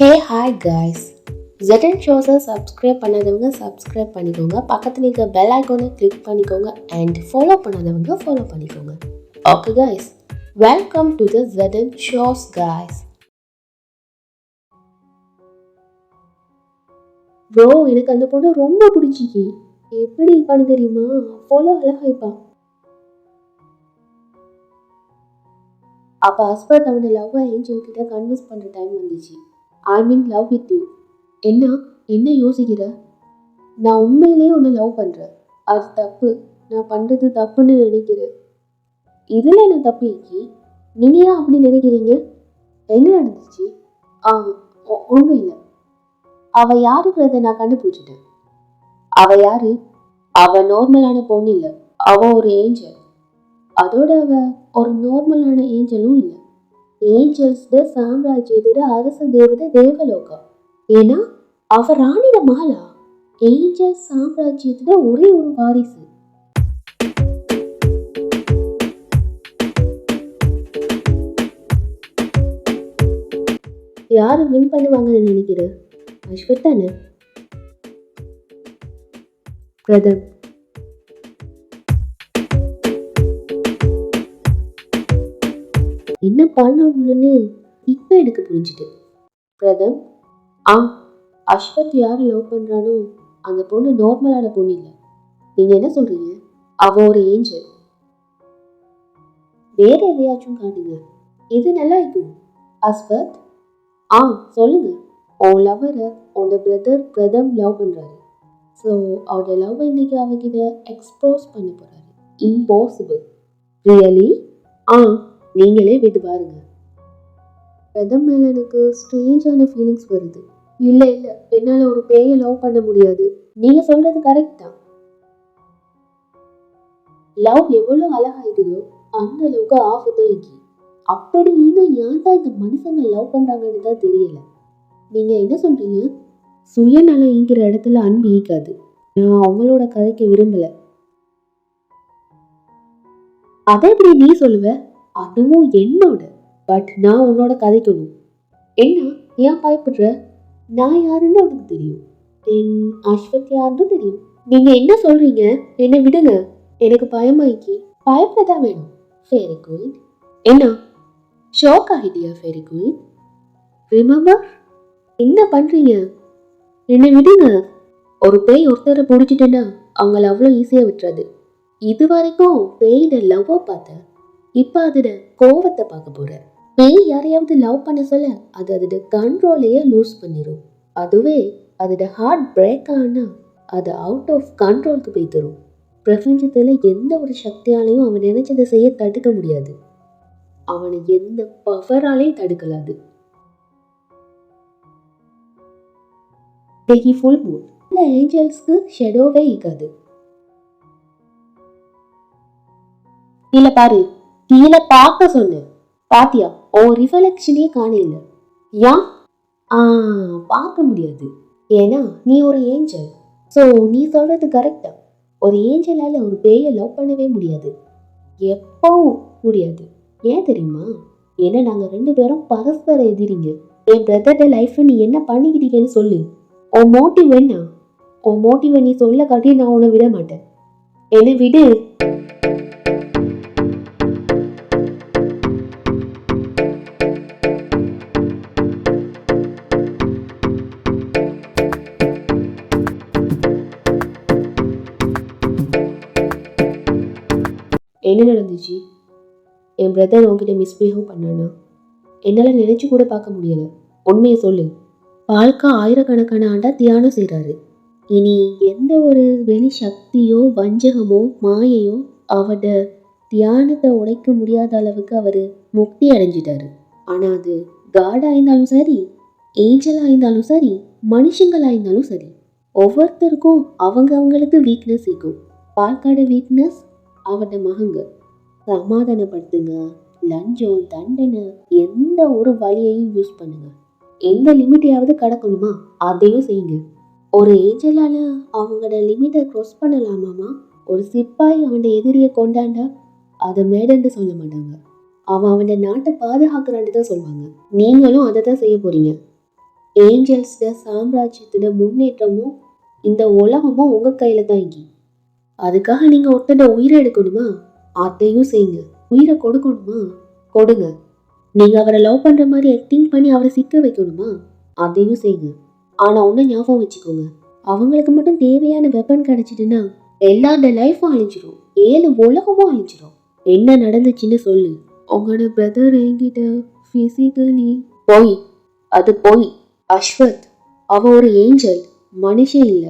ஹே hi guys, ZN ஷோஸை subscribe பண்ணாதவங்க subscribe பண்ணிக்கோங்க. பக்கத்தில் இருக்க பெல் ஐக்கானை கிளிக் பண்ணிக்கோங்க அண்ட் ஃபாலோ பண்ணாதவங்க ஃபாலோ பண்ணிக்கோங்க. Okay guys, welcome to the ZN shows guys. Bro, எனக்கு அந்த பொண்ணு ரொம்ப பிடிச்சிச்சு. எப்படி இருப்பான்னு தெரியுமா? அவ்வளோ அழகாய்ப்பா. அப்போ ஹஸ்பண்ட் அவனை லவ் ஏஞ்சல் கிட்ட கன்வின்ஸ் பண்ணுற டைம் வந்துச்சு. I'm in love with you. என்ன என்ன யோசிக்கிற? நான் உண்மையிலேயே உன்னை லவ் பண்ணுறேன். அது தப்பு. நான் பண்ணுறது தப்புன்னு நினைக்கிறேன். இதில் என்ன தப்பு இருக்கி? நீங்கள் ஏன் அப்படி நினைக்கிறீங்க? என்ன நடந்துச்சு? ஆ ஒன்றும் இல்லை. அவள் யாருங்கிறத நான் கண்டுபிடிச்சிட்டேன். அவள் யாரு? அவள் நார்மலான பொண்ணு இல்லை. அவள் ஒரு ஏஞ்சல். அதோட அவள் ஒரு நார்மலான ஏஞ்சலும் இல்லை. ஏஞ்சல்ஸ் சாம்ராஜ்யத்தோட அரச தேவதை தேவலோகா. ஏன்னா அவ ராணிட மகளா? ஏஞ்சல் சாம்ராஜ்யத்துல ஒரே ஒரு வாரிசு. யாரு வின் பண்ணுவாங்கன்னு நினைக்கிற? அஸ்வத் தானே? பிரதம். என்ன பண்ணணும்னு இப்ப எனக்கு புரிஞ்சுட்டு. பிரதம், அஸ்வத் யாரை லவ் பண்றானோ அந்த பொண்ணு நார்மலான பொண்ணு இல்லை. நீங்க என்ன சொல்றீங்க? அவ ஒரு ஏஞ்சல். வேற எதையாச்சும் காட்டுங்க. இது நல்லா இருக்கும். அஸ்வத், சொல்லுங்க. உன் லவ்வரை உன்னோட பிரதர் பிரதம் லவ் பண்றாரு. ஸோ அவரோட லவ் இன்னைக்கு அவகிட்ட எக்ஸ்ப்ரோஸ் பண்ண போறாரு. இம்பாசிபிள். ரியலி? நீங்களே விட்டு பாருங்க. பிரதம் மேல எனக்கு ஸ்ட்ரேஞ்சான ஃபீலிங்ஸ் வருது. இல்ல இல்ல, என்னால ஒரு பேயை லவ் பண்ண முடியாது. நீங்க சொல்றது கரெக்ட் தான். லவ் எவ்வளவு அழகாயிக்குதோ அந்த அளவுக்கு ஆபத்தும் இருக்கு. அப்படி இன்னும் யார் தான் இந்த மனுஷங்க லவ் பண்றாங்கன்னு தான் தெரியல. நீங்க என்ன சொல்றீங்க? சுயநலம் ஈங்கிற இடத்துல அன்பு ஈக்காது. நான் அவங்களோட கதைக்கு விரும்பல. அதை எப்படி நீ சொல்லுவ? அதுவும் என்னோட. பட் நான் உன்னோட கதைக்கணும். என்ன ஏன் பயப்படுற? நான் யாருன்னு உனக்கு தெரியும். என் அஸ்வத் யாருன்னு தெரியும். நீங்க என்ன சொல்றீங்க? என்னை விடுங்க. எனக்கு பயமாயிக்கி. பயப்படதான் வேணும். Fairy queen. என்ன ஷோக் ஆகிட்டியா ஃபேரி குயின்? ரிமெம்பர்? என்ன பண்றீங்க? என்னை விடுங்க. ஒரு பேய் ஒருத்தரை பிடிச்சிட்டேன்னா அவங்கள அவ்வளோ ஈஸியா விட்டுறாது. இது வரைக்கும் பேயோட லவ்வ பார்த்தேன். இப்ப அதோட கோவத்தை பார்க்க போறேன். பேய் யாரையாவது லவ் பண்ண சொல்ல அது அதோட கண்ட்ரோலையே லூஸ் பண்ணிடும். அதுவே அதோட ஹார்ட் பிரேக் ஆனா அது அவுட் ஆஃப் கண்ட்ரோலுக்கு போய் தரும். பிரபஞ்சத்துல எந்த ஒரு சக்தியாலையும் அவன் நினைச்சதை செய்ய தடுக்க முடியாது. அவனை எந்த பவராலையும் தடுக்கலாது. Full Moon. இந்த ஏஞ்சல்ஸ்க்கு ஷெடோவே இருக்காது. கீழே பாரு. கீழே பார்க்க சொன்ன. பாத்தியா? ஓ ரிஃப்ளெக்ஷனே காணல. ஏன்? பார்க்க முடியாது. ஏன்னா நீ ஒரு ஏஞ்சல். ஸோ நீ சொல்றது கரெக்டா. ஒரு ஏஞ்சலால ஒரு பேயை லவ் பண்ணவே முடியாது. எப்பவும் முடியாது. ஏன் தெரியுமா? ஏன்னா நாங்க 2 பேரும் பரஸ்பர எதிரிங்க. என் பிரதரோட லைஃப் நீ என்ன பண்ணிக்கிட்டீங்கன்னு சொல்லு. உன் மோட்டிவ் என்ன? உன் மோட்டிவ் நீ சொல்ல காட்டி நான் உன்னை விட மாட்டேன். என்ன விடு. என்ன நடந்துச்சு? என் பிரதர் உங்ககிட்ட மிஸ்பிஹேவ் பண்ணானா? என்னால் நினைச்சு கூட பார்க்க முடியல. உண்மையை சொல்லு. வாழ்க்கை ஆயிரக்கணக்கான ஆண்டா தியானம் செய்கிறாரு. இனி எந்த ஒரு வெளி சக்தியோ வஞ்சகமோ மாயையோ அவட தியானத்தை உடைக்க முடியாத அளவுக்கு அவர் முக்தி அடைஞ்சிட்டாரு. ஆனால் அது காடாக இருந்தாலும் சரி, ஏஞ்சலாக இருந்தாலும் சரி, மனுஷங்களாக இருந்தாலும் சரி, ஒவ்வொருத்தருக்கும் அவங்களுக்கு வீக்னஸ் இருக்கும். பால்காட வீக்னஸ் அவட மகங்க. சமாதானப்படுத்துங்க. லஞ்சம் தண்டனை எந்த ஒரு வழியையும் யூஸ் பண்ணுங்க. எந்த லிமிட்டையாவது கடக்கணுமா அதையும் செய்யுங்க. ஒரு ஏஞ்சலால அவங்களோட லிமிட்டை க்ராஸ் பண்ணலாமாமா? ஒரு சிப்பாய் அவன் எதிரியை கொண்டாண்டா அதை மேடன்னு சொல்ல மாட்டாங்க. அவன் நாட்டை பாதுகாக்கிறான்னு தான் சொல்லுவாங்க. நீங்களும் அதை தான் செய்ய போறீங்க. ஏஞ்சல்ஸ் சாம்ராஜ்யத்துல முன்னேற்றமும் இந்த உலகமும் உங்க கையில தான் இங்கி. அதுக்காக நீங்க ஒருத்தட உயிரை எடுக்கணுமா? அதையும் செய்யுங்க. உயிரை கொடுக்கணுமா? கொடுங்க. நீங்க அவரை லவ் பண்ற மாதிரி ஆக்டிங் பண்ணி அவரை சிக்க வைக்கணுமா? அதையும் செய்யுங்க. ஆனா ஒண்ணு ஞாபகம் வச்சுக்கோங்க, அவங்களுக்கு மட்டும் தேவையான வெப்பன் கிடைச்சிட்டுன்னா எல்லாரோட லைஃபும் அழிஞ்சிடும், 7 உலகமும் அழிஞ்சிடும். என்ன நடந்துச்சுன்னு சொல்லு. உங்களோட பிரதர் என்கிட்ட பிசிக்கலி போய், அது போய். அஸ்வத் அவ ஒரு ஏஞ்சல், மனுஷன் இல்ல.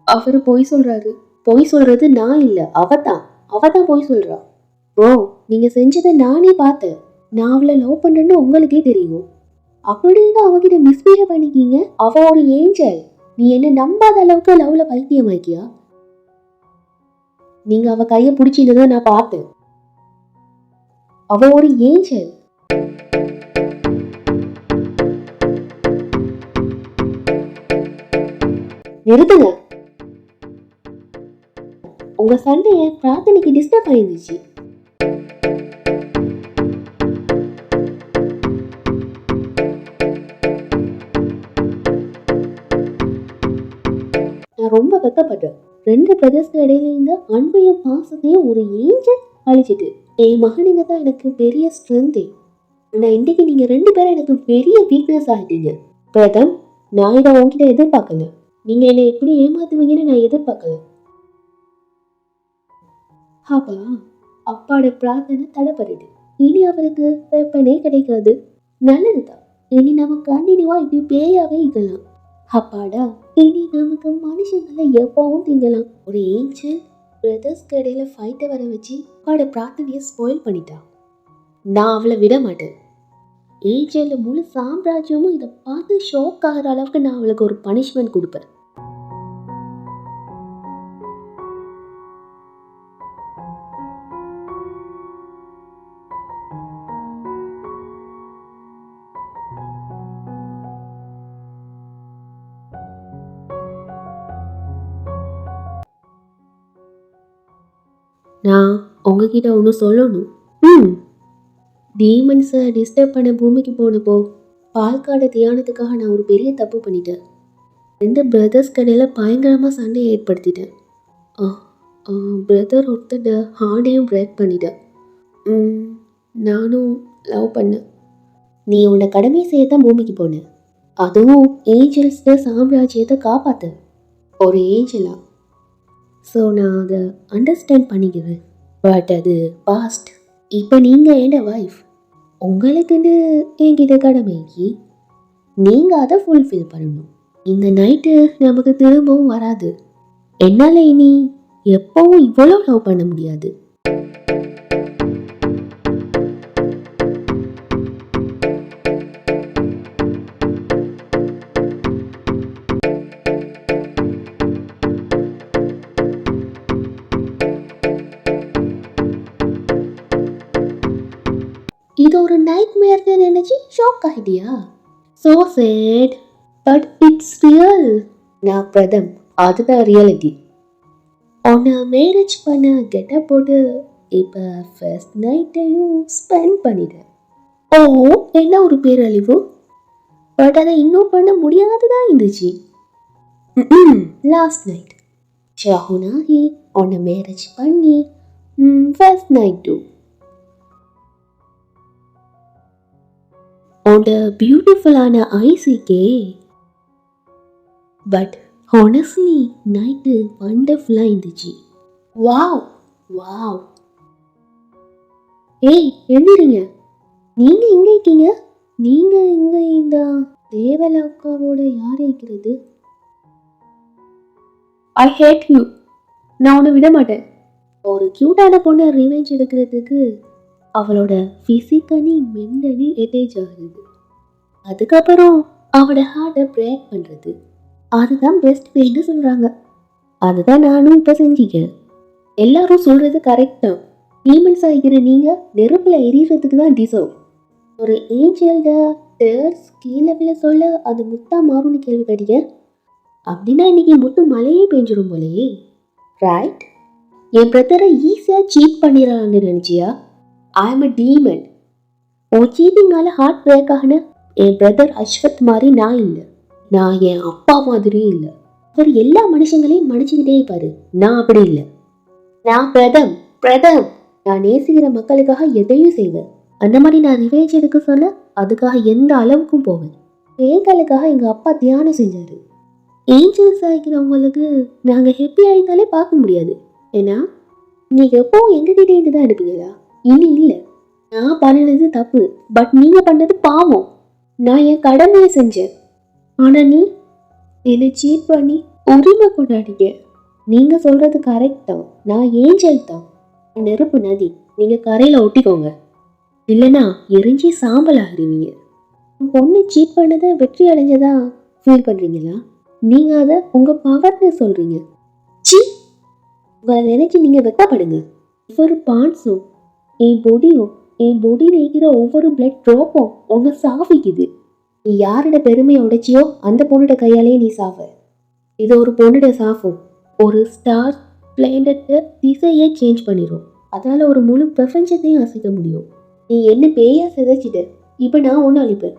அவரு பொய் சொல்றாரு. பொய் சொல்றது நான் இல்ல, அவதான் பொய் சொல்றா. ப்ரோ, நீங்க செஞ்சதை நானே பார்த்தேன். நான் அவளை லவ் பண்றேன்னு உங்களுக்கே தெரியும். அப்படின்னு அவகிட்ட மிஸ்பிஹேவ் பண்ணிக்கீங்க. அவ ஒரு ஏஞ்சல். நீ என்ன நம்பாத அளவுக்கு லவ்ல பைத்தியமாக்கியா? நீங்க அவ கைய பிடிச்சிருந்ததை நான் பார்த்தேன். அவ ஒரு ஏஞ்சல். நிறுத்துங்க. உங்க சண்டைய பிரார்த்தனைக்கு டிஸ்டர்ப் ஆயிருந்துச்சு. நான் ரொம்ப வெக்கப்படுறேன். 2 பிரதர்ஸ்க்கு இடையில இந்த அன்பையும் பாசத்தையும் ஒரு ஏஞ்சல் அழிச்சிட்டு என் மகனுங்க தான் எனக்கு பெரிய ஸ்ட்ரென்த்தே. நான் இன்னைக்கு நீங்க 2 பேரும் எனக்கு பெரிய வீக்னஸ் ஆகிட்டீங்க. பிரதம், நான் இதை உங்ககிட்ட எதிர்பார்க்கல. நீங்க என்னை எப்படி ஏமாத்துவீங்கன்னு நான் எதிர்பார்க்கல. அப்பா, அப்பாவோட பிரார்த்தனை தடைப்படுது. இனி அவருக்கு வெப்பனே கிடைக்காது. நல்லதுதான். இனி நம்ம கண்டினியூவா இப்படி பேயாவே இருக்கலாம். அப்பாடா, இனி நமக்கு மனுஷங்களை எப்பவும் திங்கலாம். ஒரு ஏஞ்சல் பிரதர்ஸ்க்கு இடையில ஃபைட்டை வர வச்சு அவளோட பிரார்த்தனையை ஸ்பாயில் பண்ணிட்டா. நான் அவளை விட மாட்டேன். ஏஞ்சல் முழு சாம்ராஜ்யமும் இதை பார்த்து ஷாக் ஆகிற அளவுக்கு நான் அவளுக்கு ஒரு பனிஷ்மெண்ட் கொடுப்பேன். நான் உங்ககிட்ட ஒன்று சொல்லணும். டீமன்ஸை டிஸ்டர்ப் பண்ண பூமிக்கு போனப்போ பால்காட தியானத்துக்காக நான் ஒரு பெரிய தப்பு பண்ணிட்டேன். 2 பிரதர்ஸ் கடையில் பயங்கரமாக சண்டையை ஏற்படுத்திட்டேன். பிரதர் ஒருத்தட ஹார்டையும் பிரேக் பண்ணிட்டேன். நானும் லவ் பண்ணேன். நீ உன்னை கடமையை செய்யத்தான் பூமிக்கு போனேன். அதுவும் ஏஞ்சல்ஸ் சாம்ராஜ்யத்தை காப்பாற்ற. ஒரு ஏஞ்சலா. ஸோ நான் அதை அண்டர்ஸ்டாண்ட் பண்ணிக்கிறேன். பட் அது பாஸ்ட். இப்போ நீங்கள் என்ன வைஃப், உங்களுக்குன்னு என்கிட்ட கடமைக்கு நீங்கள் அதை ஃபுல்ஃபில் பண்ணணும். இந்த நைட்டு நமக்கு திரும்பவும் வராது. என்னால் இனி எப்பவும் இவ்வளோ லவ் பண்ண முடியாது. இது ஒரு நைட்மேர்னு நினைச்சு ஷாக் ஆகிட்டியா? So sad, but it's real. நான் பிரதம், அதுதான் ரியாலிட்டி. உன்னை மேரேஜ் பண்ண கெட்டப் போட்டு இப்போ ஃபர்ஸ்ட் நைட்டையும் ஸ்பெண்ட் பண்ணிட்டேன். ஓ, என்ன ஒரு பேரழிவு. பட் அதை இன்னும் பண்ண முடியாதுதான் இருந்துச்சு. லாஸ்ட் நைட் ஷாஹுனாகி உன்னை மேரேஜ் பண்ணி ஃபர்ஸ்ட் நைட் டூ உன்னோட பியூட்டிஃபுல்லான ஐசிக்கே. பட் ஹானஸ்ட்லி நைட்டு வண்டர்ஃபுல்லாக இருந்துச்சு. Wow wow. ஏய், எழுதிருங்க. நீங்கள் இங்கே இருக்கீங்க. நீங்கள் இங்கே இந்த தேவலக்காவோட யார் இருக்கிறது? ஐ ஹேட் யூ. நான் உன்னை விட மாட்டேன். ஒரு க்யூட்டான பொண்ணை ரிவெஞ்ச் எடுக்கிறதுக்கு அவளோட ஃபிசிக்கலி மென்டலி அட்டாச் ஆகுறது, அதுக்கப்புறம் அவளோட ஹார்ட்டை பிரேக் பண்ணுறது, அதுதான் பெஸ்ட் வேன்னு சொல்கிறாங்க. அதுதான் நானும் இப்போ செஞ்சுக்கேன். எல்லாரும் சொல்கிறது கரெக்ட் தான். டீமன்ஸ் ஆகிக்கிற நீங்கள் நெருப்பில் எரியறதுக்கு தான் டிசர்வ். ஒரு ஏஞ்சல்ட டேர்ஸ் கீழே விழ சொல்ல அது முத்தா மாறும்னு கேள்விப்பட்டீங்க. அப்படின்னா இன்னைக்கு முத்து மழையே பெஞ்சிடும் போலையே, ரைட்? என் பிரதரை ஈஸியாக சீட் பண்ணிடலான்னு நினச்சியா? I am a demon. உன் சீட்டிங்கால ஹார்ட் பிரேக் ஆகின என் பிரதர் அஸ்வத் மாதிரி நான் இல்லை. நான் என் அப்பா மாதிரியும் இல்லை. அவர் எல்லா மனுஷங்களையும் மன்னிச்சுக்கிட்டே இருப்பாரு. நான் அப்படி இல்லை. நான் பிரதம் பிரதம் நான் நேசிக்கிற மக்களுக்காக எதையும் செய்வேன். அந்த மாதிரி நான் ரிவேஞ்ச் எடுக்க சொல்ல அதுக்காக எந்த அளவுக்கும் போவேன். ஏங்களுக்காக எங்க அப்பா தியானம் செஞ்சாரு. ஏஞ்சல்ஸ் ஆகிக்கிறவங்களுக்கு நாங்க ஹெப்பி ஆயிருந்தாலே பார்க்க முடியாது. ஏன்னா நீங்க எப்பவும் எங்ககிட்ட இருந்து தான் எடுப்பீங்களா? இனி இல்லை. நான் பண்ணினது தப்பு, பட் நீங்க பண்ணது பாவம். நான் என் கடமையை செஞ்சேன். ஆனா நீ என்னை சீட் பண்ணி உரிமை கொண்டாடிக்க. நீங்க சொல்றது கரெக்ட் தான். நான் ஏஞ்சல் தான். நெருப்பு நதி. நீங்க கரையில ஒட்டிக்கோங்க, இல்லைன்னா எரிஞ்சி சாம்பல் ஆகிடுவீங்க. பொண்ணு சீட் பண்ணதை வெற்றி அடைஞ்சதா ஃபீல் பண்றீங்களா? நீங்க அதை உங்க பவர்னு சொல்றீங்க. சி, உங்களை நினைச்சு நீங்க வெக்கப்படுங்க. ஒவ்வொரு பான்ஸும் என் பொடியும் என் பொடியில் இருக்கிற ஒவ்வொரு பிளட் ட்ராப்பும் உன்னை சாவிக்குது. நீ யாரோட பெருமையை உடைச்சியோ அந்த பொண்ணோட கையாலேயே நீ சாவ. இது ஒரு பொண்ணோட சாஃபம். ஒரு ஸ்டார் பிளானட்டை திசையே சேஞ்ச் பண்ணிடும். அதனால ஒரு முழு பிரபஞ்சத்தையும் அசைக்க முடியும். நீ என்ன பேயா சிதைச்சிட்ட. இப்போ நான் ஒன்று அழிப்பேன்.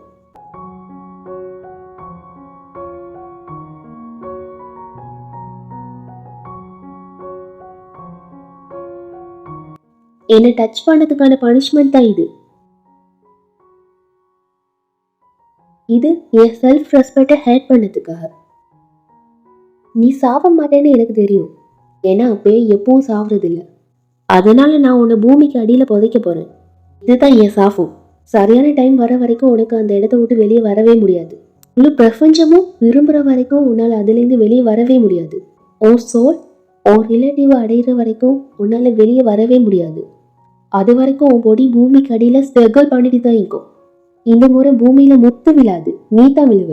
என்னை டச் பண்ணதுக்கான பனிஷ்மெண்ட் தான் இது. இது என் செல்ஃப் ரெஸ்பெக்டை ஹேட் பண்ணதுக்காக. நீ சாவ மாட்டேன்னு எனக்கு தெரியும். ஏன்னா பேய் எப்பவும் சாவறதில்ல. அதனால நான் உன்னை பூமிக்கு அடியில் புதைக்க போறேன். இதுதான் என் சாஃபம். சரியான டைம் வர வரைக்கும் உனக்கு அந்த இடத்த விட்டு வெளியே வரவே முடியாது. முழு பிரபஞ்சமும் விரும்புகிற வரைக்கும் உன்னால் அதுலேருந்து வெளியே வரவே முடியாது. உன் சோல் உன் ரிலேட்டிவ் அடைகிற வரைக்கும் உன்னால் வெளியே வரவே முடியாது. அது வரைக்கும் உன் பொடி பூமிக்கு அடியில் ஸ்ட்ரகிள் பண்ணிட்டு தான் இருக்கும். இந்த முறை பூமியில் முத்து விழாது, நீ தான் விழுவ.